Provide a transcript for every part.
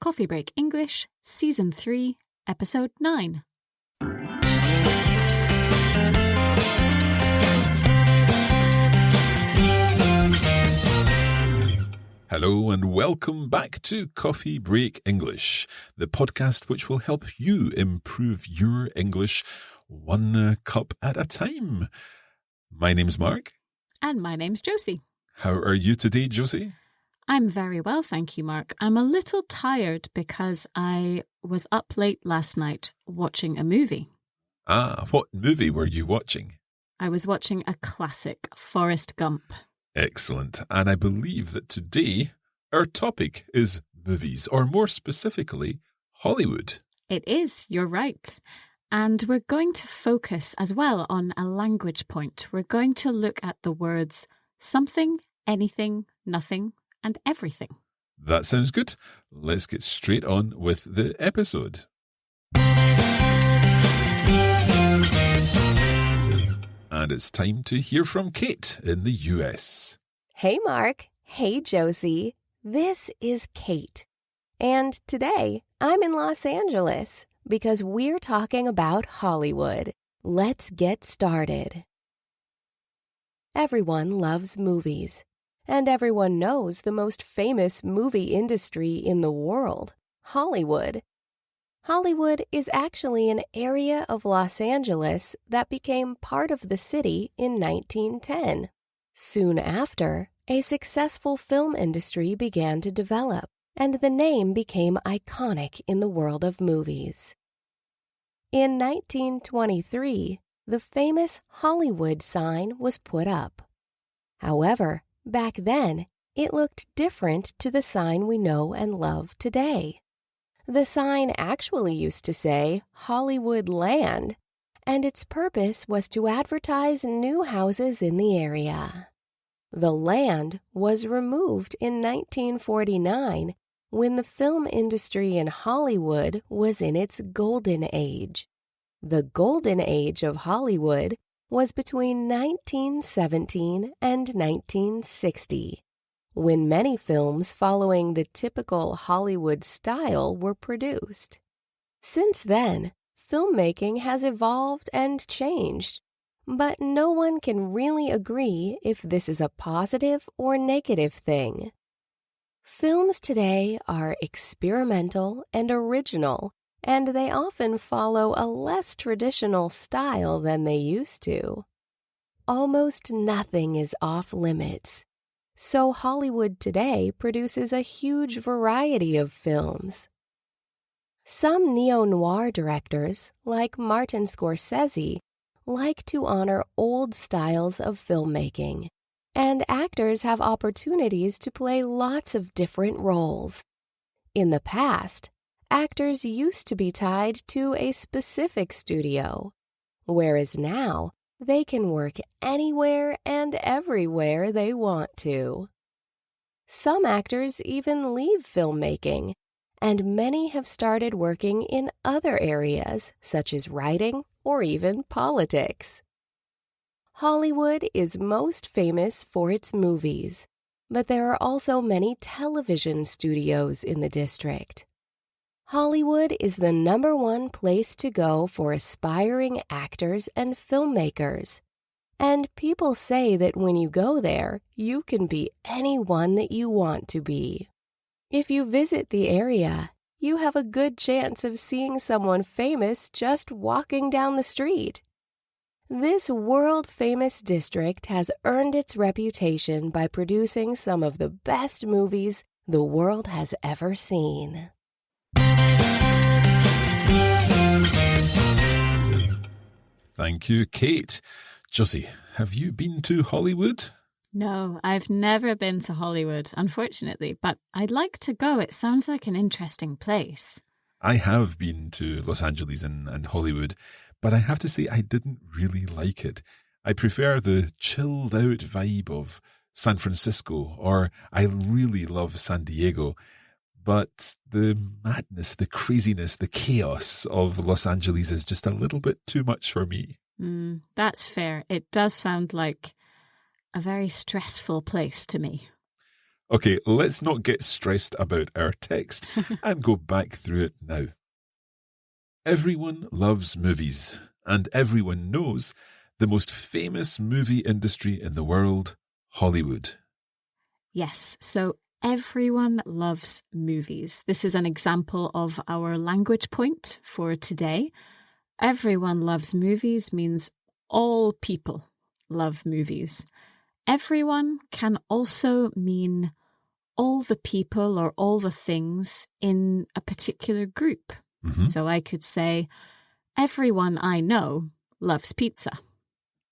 Coffee Break English, Season 3, Episode 9. Hello and welcome back to Coffee Break English, the podcast which will help you improve your English one cup at a time. My name's Mark. And my name's Josie. How are you today, Josie? I'm very well, thank you, Mark. I'm a little tired because I was up late last night watching a movie. Ah, what movie were you watching? I was watching a classic, Forrest Gump. Excellent. And I believe that today our topic is movies, or more specifically, Hollywood. It is, you're right. And we're going to focus as well on a language point. We're going to look at the words something, anything, nothing, and everything. That sounds good. Let's get straight on with the episode. And it's time to hear from Kate in the US. Hey, Mark. Hey, Josie. This is Kate. And today I'm in Los Angeles because we're talking about Hollywood. Let's get started. Everyone loves movies, and everyone knows the most famous movie industry in the world, Hollywood. Hollywood is actually an area of Los Angeles that became part of the city in 1910. Soon after, a successful film industry began to develop, and the name became iconic in the world of movies. In 1923, the famous Hollywood sign was put up. However, back then, it looked different to the sign we know and love today. The sign actually used to say Hollywood Land, and its purpose was to advertise new houses in the area. The land was removed in 1949 when the film industry in Hollywood was in its golden age. The golden age of Hollywood was between 1917 and 1960, when many films following the typical Hollywood style were produced. Since then, filmmaking has evolved and changed, but no one can really agree if this is a positive or negative thing. Films today are experimental and original, and they often follow a less traditional style than they used to. Almost nothing is off limits. So Hollywood today produces a huge variety of films. Some neo-noir directors, like Martin Scorsese, like to honor old styles of filmmaking, and actors have opportunities to play lots of different roles. In the past, actors used to be tied to a specific studio, whereas now, they can work anywhere and everywhere they want to. Some actors even leave filmmaking, and many have started working in other areas, such as writing or even politics. Hollywood is most famous for its movies, but there are also many television studios in the district. Hollywood is the #1 place to go for aspiring actors and filmmakers. And people say that when you go there, you can be anyone that you want to be. If you visit the area, you have a good chance of seeing someone famous just walking down the street. This world-famous district has earned its reputation by producing some of the best movies the world has ever seen. Thank you, Kate. Josie, have you been to Hollywood? No, I've never been to Hollywood, unfortunately, but I'd like to go. It sounds like an interesting place. I have been to Los Angeles and Hollywood, but I have to say I didn't really like it. I prefer the chilled-out vibe of San Francisco, or I really love San Diego. But the madness, the craziness, the chaos of Los Angeles is just a little bit too much for me. That's fair. It does sound like a very stressful place to me. Okay, let's not get stressed about our text and go back through it now. Everyone loves movies, and everyone knows the most famous movie industry in the world, Hollywood. Yes, so everyone loves movies. This is an example of our language point for today. Everyone loves movies means all people love movies. Everyone can also mean all the people or all the things in a particular group. Mm-hmm. So I could say, everyone I know loves pizza.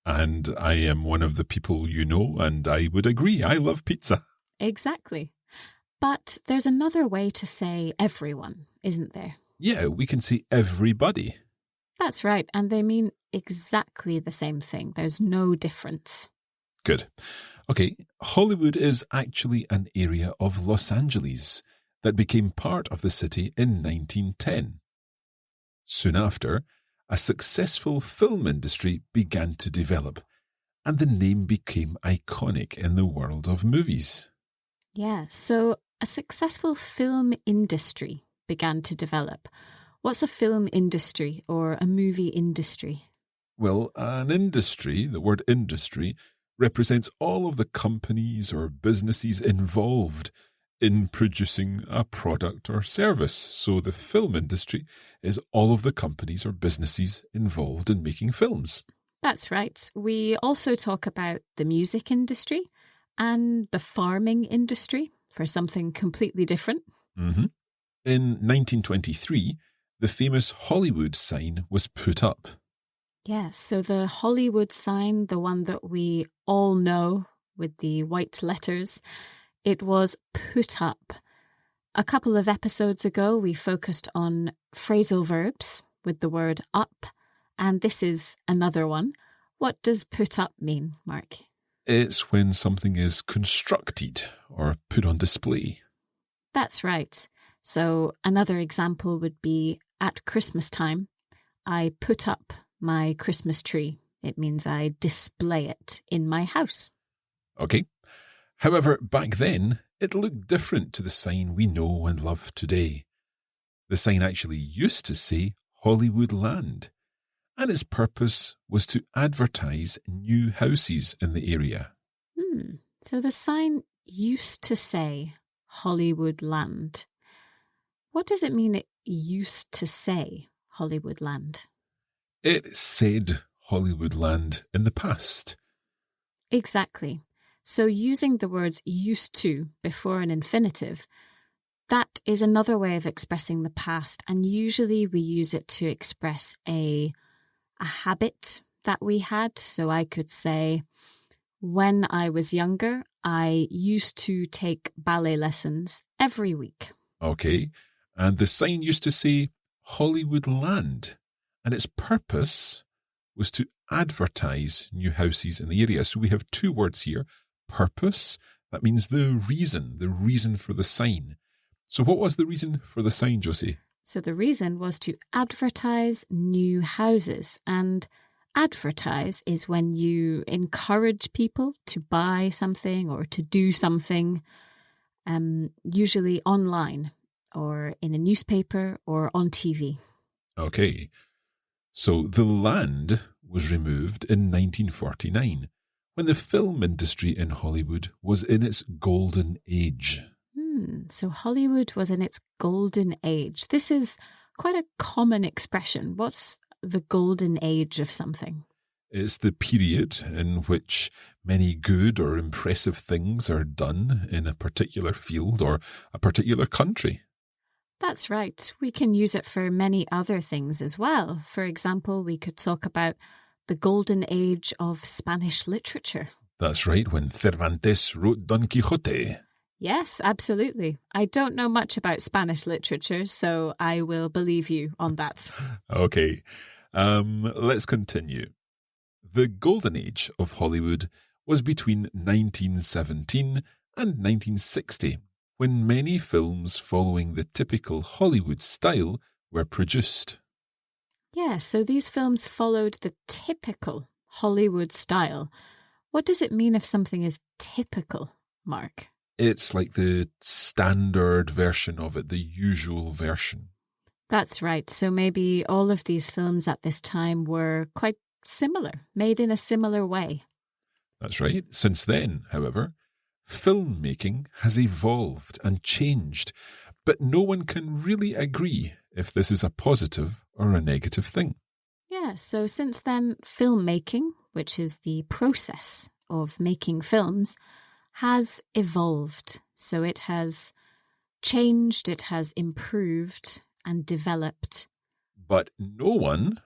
And I am one of the people you know, and I would agree, I love pizza. Exactly. But there's another way to say everyone, isn't there? Yeah, we can say everybody. That's right, and they mean exactly the same thing. There's no difference. Good. Okay, Hollywood is actually an area of Los Angeles that became part of the city in 1910. Soon after, a successful film industry began to develop, and the name became iconic in the world of movies. Yeah, so a successful film industry began to develop. What's a film industry or a movie industry? Well, an industry, the word industry, represents all of the companies or businesses involved in producing a product or service. So the film industry is all of the companies or businesses involved in making films. That's right. We also talk about the music industry and the farming industry for something completely different. Mm-hmm. In 1923, the famous Hollywood sign was put up. Yeah, so the Hollywood sign, the one that we all know with the white letters, it was put up. A couple of episodes ago, we focused on phrasal verbs with the word up, and this is another one. What does put up mean, Mark? It's when something is constructed or put on display. That's right. So another example would be at Christmas time, I put up my Christmas tree. It means I display it in my house. Okay. However, back then, it looked different to the sign we know and love today. The sign actually used to say Hollywood Land, and its purpose was to advertise new houses in the area. So the sign used to say Hollywood Land. What does it mean it used to say Hollywood Land? It said Hollywood Land in the past. Exactly. So using the words used to before an infinitive, that is another way of expressing the past, and usually we use it to express a habit that we had. So I could say, when I was younger, I used to take ballet lessons every week. Okay, and the sign used to say Hollywood Land, and its purpose was to advertise new houses in the area. So we have two words here. Purpose, that means the reason for the sign. So what was the reason for the sign, Josie? So the reason was to advertise new houses, and advertise is when you encourage people to buy something or to do something, usually online or in a newspaper or on TV. Okay. So the land was removed in 1949 when the film industry in Hollywood was in its golden age. So Hollywood was in its golden age. This is quite a common expression. What's the golden age of something? It's the period in which many good or impressive things are done in a particular field or a particular country. That's right. We can use it for many other things as well. For example, we could talk about the golden age of Spanish literature. That's right, when Cervantes wrote Don Quixote. Yes, absolutely. I don't know much about Spanish literature, so I will believe you on that. Okay, let's continue. The golden age of Hollywood was between 1917 and 1960, when many films following the typical Hollywood style were produced. Yeah, so these films followed the typical Hollywood style. What does it mean if something is typical, Mark? It's like the standard version of it, the usual version. That's right. So maybe all of these films at this time were quite similar, made in a similar way. That's right. Since then, however, filmmaking has evolved and changed, but no one can really agree if this is a positive or a negative thing. Yeah, so since then, filmmaking, which is the process of making films, has evolved. So it has changed, it has improved and developed. But no one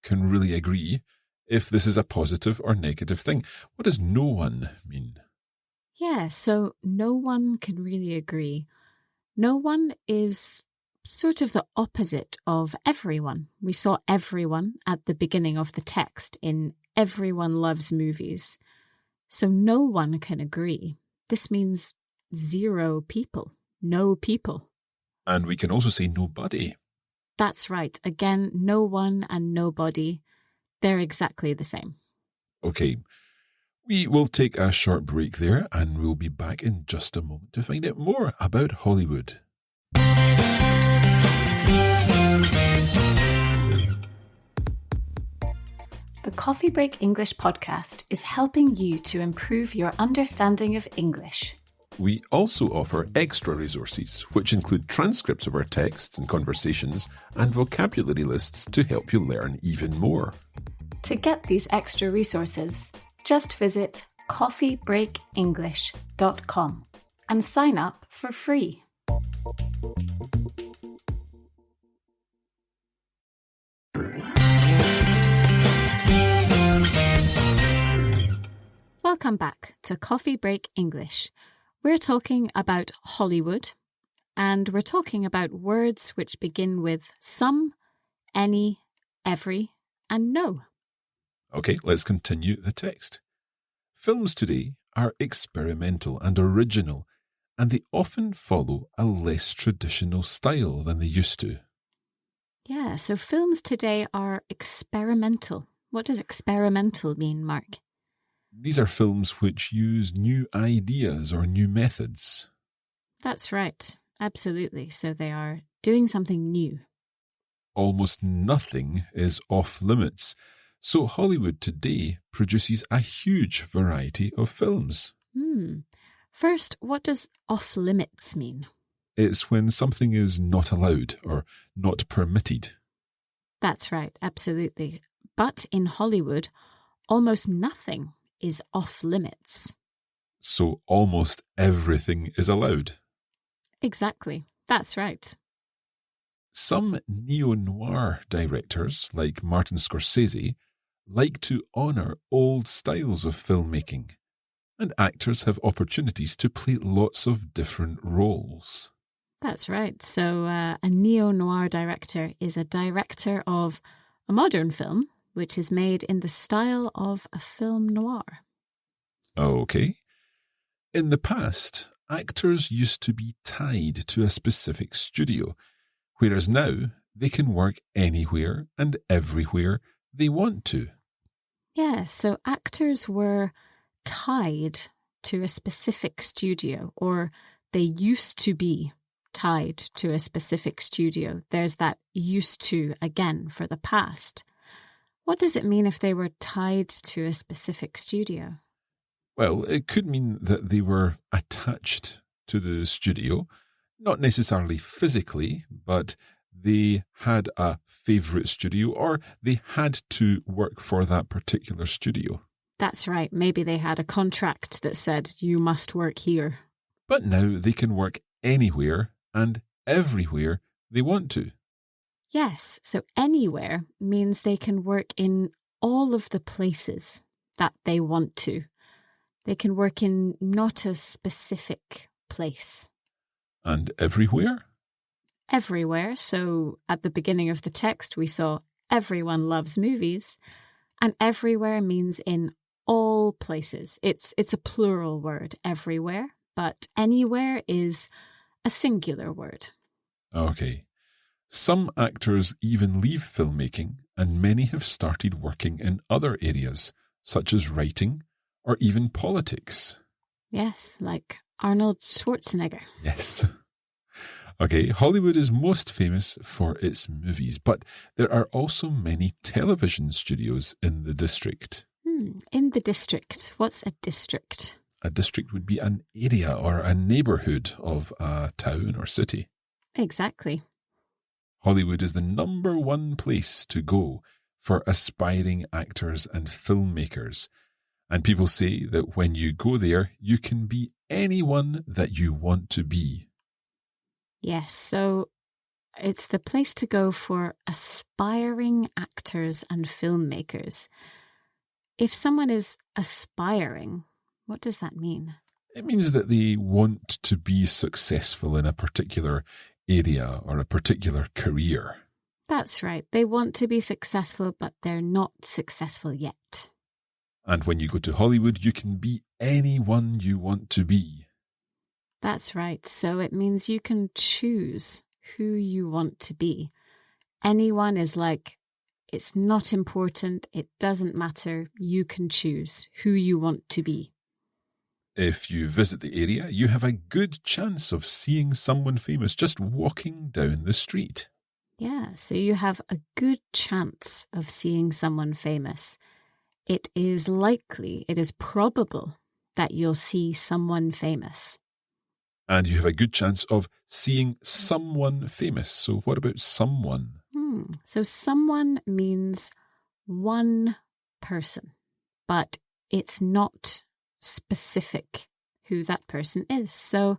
can really agree if this is a positive or negative thing. What does no one mean? Yeah, so no one can really agree. No one is sort of the opposite of everyone. We saw everyone at the beginning of the text in Everyone Loves Movies. So no one can agree. This means zero people, no people. And we can also say nobody. That's right. Again, no one and nobody, they're exactly the same. Okay, we will take a short break there and we'll be back in just a moment to find out more about Hollywood. The Coffee Break English podcast is helping you to improve your understanding of English. We also offer extra resources, which include transcripts of our texts and conversations and vocabulary lists to help you learn even more. To get these extra resources, just visit coffeebreakenglish.com and sign up for free. Welcome back to Coffee Break English. We're talking about Hollywood, and we're talking about words which begin with some, any, every, and no. Okay, let's continue the text. Films today are experimental and original, and they often follow a less traditional style than they used to. Yeah, so films today are experimental. What does experimental mean, Mark? These are films which use new ideas or new methods. That's right, absolutely. So they are doing something new. Almost nothing is off limits, so Hollywood today produces a huge variety of films. First, what does off limits mean? It's when something is not allowed or not permitted. That's right, absolutely. But in Hollywood, almost nothing is off limits. So almost everything is allowed. Exactly, that's right. Some neo-noir directors, like Martin Scorsese, like to honour old styles of filmmaking, and actors have opportunities to play lots of different roles. That's right. So a neo-noir director is a director of a modern film, which is made in the style of a film noir. Okay. In the past, actors used to be tied to a specific studio, whereas now they can work anywhere and everywhere they want to. Yeah, so actors were tied to a specific studio, or they used to be tied to a specific studio. There's that used to again for the past. What does it mean if they were tied to a specific studio? Well, it could mean that they were attached to the studio, not necessarily physically, but they had a favourite studio or they had to work for that particular studio. That's right. Maybe they had a contract that said, you must work here. But now they can work anywhere and everywhere they want to. Yes, so anywhere means they can work in all of the places that they want to. They can work in not a specific place. And everywhere? Everywhere. So at the beginning of the text, we saw everyone loves movies. And everywhere means in all places. It's a plural word, everywhere. But anywhere is a singular word. Okay. Some actors even leave filmmaking, and many have started working in other areas, such as writing or even politics. Yes, like Arnold Schwarzenegger. Yes. Okay, Hollywood is most famous for its movies, but there are also many television studios in the district. In the district. What's a district? A district would be an area or a neighbourhood of a town or city. Exactly. Hollywood is the number one place to go for aspiring actors and filmmakers. And people say that when you go there, you can be anyone that you want to be. Yes, so it's the place to go for aspiring actors and filmmakers. If someone is aspiring, what does that mean? It means that they want to be successful in a particular area or a particular career. That's right. They want to be successful, but they're not successful yet. And when you go to Hollywood, you can be anyone you want to be. That's right. So it means you can choose who you want to be. Anyone is like, it's not important. It doesn't matter. You can choose who you want to be. If you visit the area, you have a good chance of seeing someone famous just walking down the street. Yeah, so you have a good chance of seeing someone famous. It is likely, it is probable that you'll see someone famous. And you have a good chance of seeing someone famous. So what about someone? So someone means one person, but it's not specific who that person is. So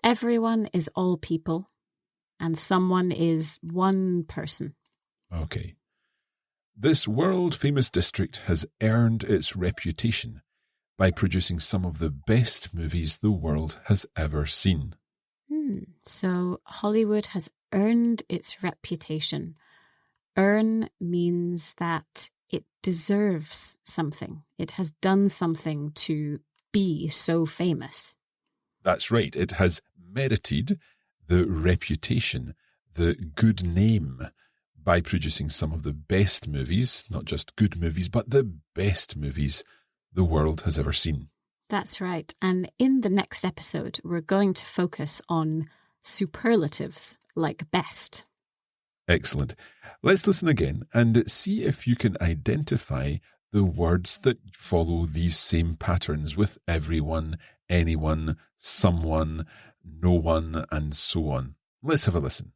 everyone is all people and someone is one person. Okay. This world-famous district has earned its reputation by producing some of the best movies the world has ever seen. So Hollywood has earned its reputation. Earn means that it deserves something. It has done something to be so famous. That's right. It has merited the reputation, the good name, by producing some of the best movies, not just good movies, but the best movies the world has ever seen. That's right. And in the next episode, we're going to focus on superlatives like best. Excellent. Let's listen again and see if you can identify the words that follow these same patterns with everyone, anyone, someone, no one, and so on. Let's have a listen.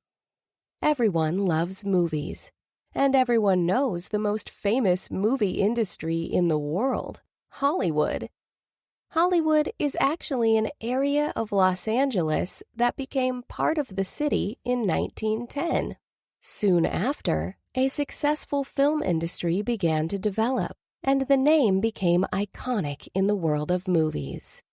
Everyone loves movies, and everyone knows the most famous movie industry in the world, Hollywood. Hollywood is actually an area of Los Angeles that became part of the city in 1910. Soon after, a successful film industry began to develop, and the name became iconic in the world of movies.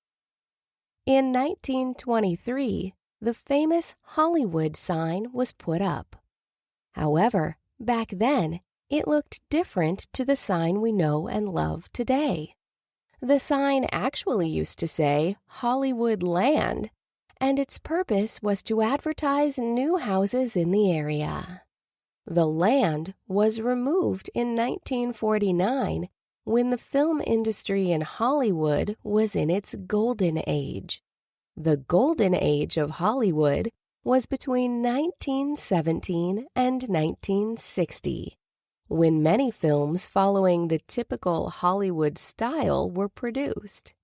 In 1923, the famous Hollywood sign was put up. However, back then, it looked different to the sign we know and love today. The sign actually used to say Hollywood Land, and its purpose was to advertise new houses in the area. The land was removed in 1949 when the film industry in Hollywood was in its golden age. The golden age of Hollywood was between 1917 and 1960, when many films following the typical Hollywood style were produced.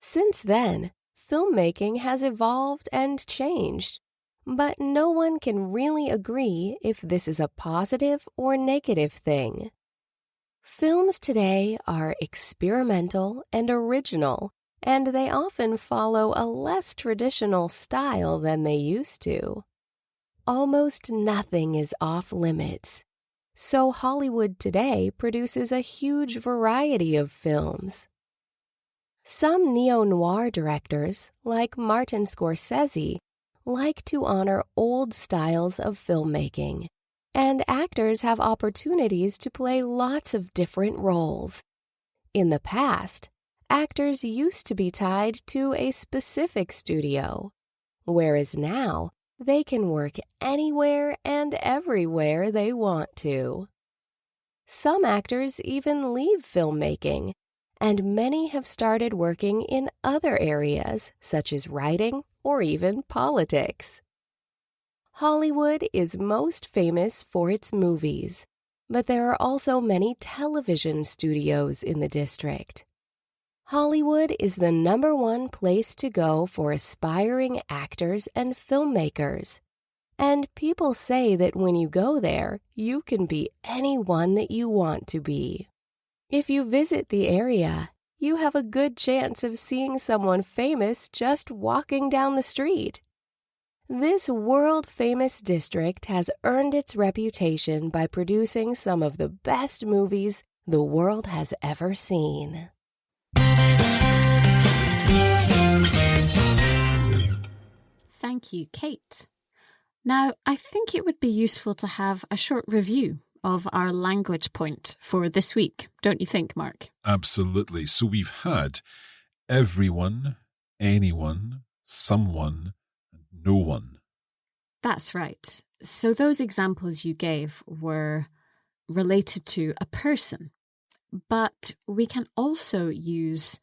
Since then, filmmaking has evolved and changed, but no one can really agree if this is a positive or negative thing. Films today are experimental and original, and they often follow a less traditional style than they used to. Almost nothing is off limits. So Hollywood today produces a huge variety of films. Some neo-noir directors, like Martin Scorsese, like to honor old styles of filmmaking, and actors have opportunities to play lots of different roles. In the past, actors used to be tied to a specific studio, whereas now, they can work anywhere and everywhere they want to. Some actors even leave filmmaking and many have started working in other areas, such as writing or even politics. Hollywood is most famous for its movies, but there are also many television studios in the district. Hollywood is the #1 place to go for aspiring actors and filmmakers. And people say that when you go there, you can be anyone that you want to be. If you visit the area, you have a good chance of seeing someone famous just walking down the street. This world-famous district has earned its reputation by producing some of the best movies the world has ever seen. Thank you, Kate. Now, I think it would be useful to have a short review of our language point for this week, don't you think, Mark? Absolutely. So we've had everyone, anyone, someone, and no one. That's right. So those examples you gave were related to a person, but we can also use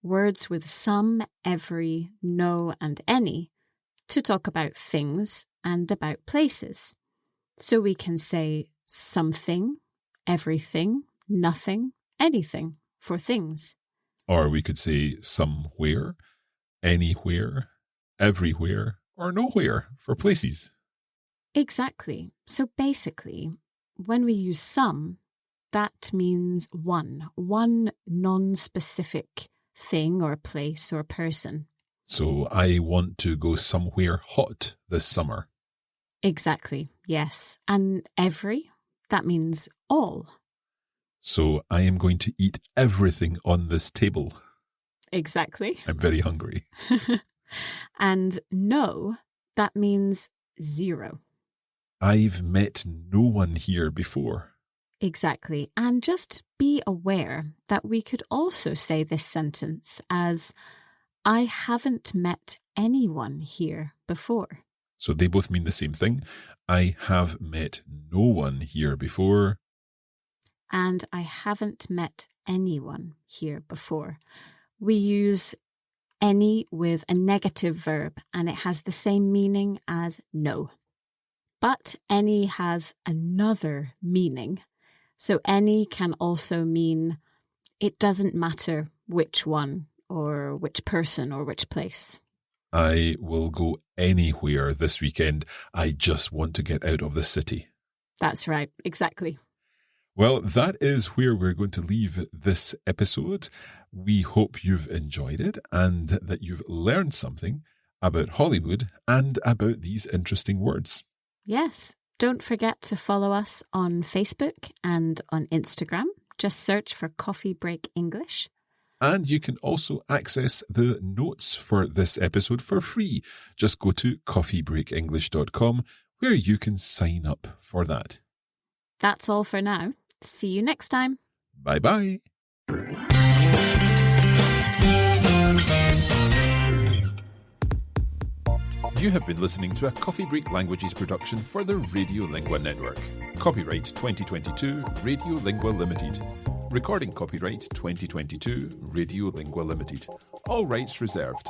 words with some, every, no, and any to talk about things and about places. So we can say something, everything, nothing, anything for things. Or we could say somewhere, anywhere, everywhere, or nowhere for places. Exactly. So basically, when we use some, that means one non-specific thing or place or person. So I want to go somewhere hot this summer. Exactly, yes. And every, that means all. So I am going to eat everything on this table. Exactly. I'm very hungry. And no, that means zero. I've met no one here before. Exactly. And just be aware that we could also say this sentence as, I haven't met anyone here before. So they both mean the same thing. I have met no one here before. And I haven't met anyone here before. We use any with a negative verb, and it has the same meaning as no. But any has another meaning. So any can also mean it doesn't matter which one or which person or which place. I will go anywhere this weekend. I just want to get out of the city. That's right, exactly. Well, that is where we're going to leave this episode. We hope you've enjoyed it and that you've learned something about Hollywood and about these interesting words. Yes. Don't forget to follow us on Facebook and on Instagram. Just search for Coffee Break English. And you can also access the notes for this episode for free. Just go to coffeebreakenglish.com where you can sign up for that. That's all for now. See you next time. Bye-bye. You have been listening to a Coffee Break Languages production for the Radiolingua Network. Copyright 2022 Radiolingua Limited. Recording copyright 2022 Radiolingua Limited. All rights reserved.